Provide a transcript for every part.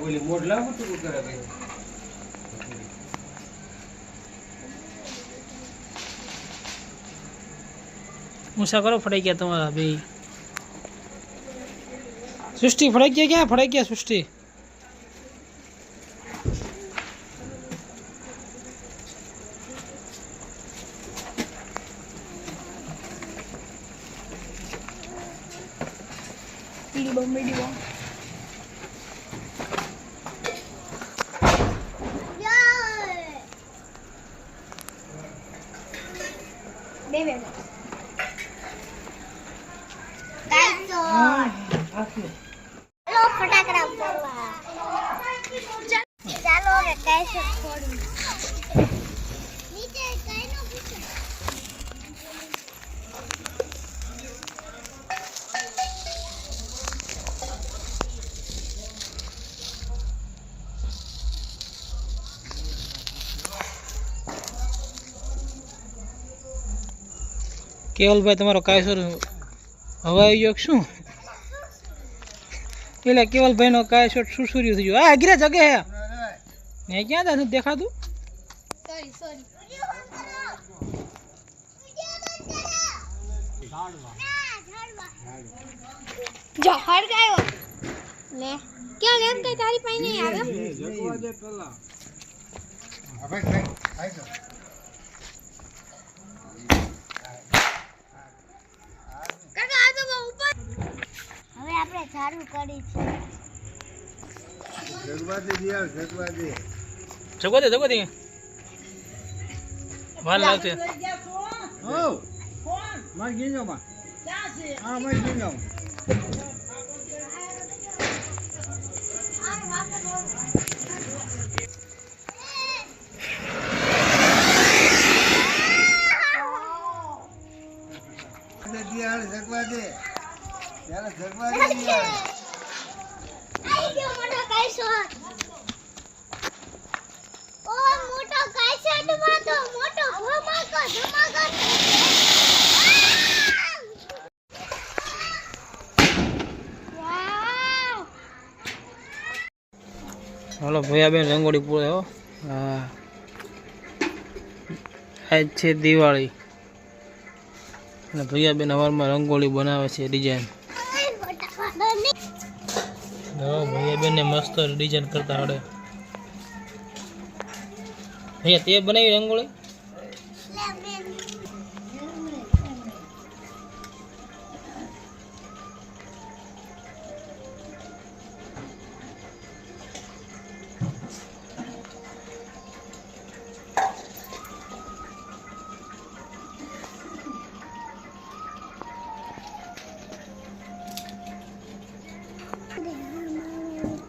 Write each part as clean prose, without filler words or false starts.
बोली मोड़ लाओ तो कुछ करे भाई ऊंचा करो फटाई गया तुम्हारा भाई सृष्टि फटाई गया क्या फटाई गया सृष्टि मीडियम बेबे हेलो फटाकड़ा ચાલો કે કૈસે છોડું નીચે કઈ નો પૂછે કેવલભાઈ તમારો કાયસર હવા આવી ગયો શું પેલા કેવલભાઈ નો કાયસર સુસુર્યું થઈ ગયું આ ગીરા જગે હે ને ક્યાં તા દેખાતું સોરી જો હળગાયો લે ક્યાં લેમ કઈ તારી પાસે નહીં આવે જગવા દે પેલા હવે ખાઈ દો કાકા આ તો ઉપર હવે આપણે ચાલુ કરી છે જગવા દે યાર જગવા દે જગવા દે વાર લાગશે ઓ ફોન માર ગીનો માં ક્યાં છે હા માર ગીનો જગવા દે યાર જગવા દે યાર આઈ ગયો મોટો કાયસોટ ઓ મોટો કાયસોટ માં તો મોટો ધમાકો વાવ હાલો ભૈયા બેન રંગોળી પૂરે હો હા આજ છે દિવાળી અને ભૈયા બેન સવારમાં રંગોળી બનાવે છે ડિઝાઇન ભૈયા બેન ને મસ્ત ડિઝાઇન કરતા આવડે ભૈયા તે બનાવી રંગોળી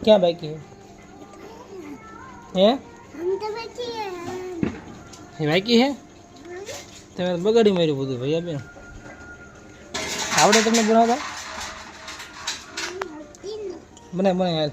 क्या बाकी है हम तो बच्चे हैं ये बाकी है તમે બગાડી માર્યું બધું ભૈયા બેન આવડે તમને બનાવતા બને યાર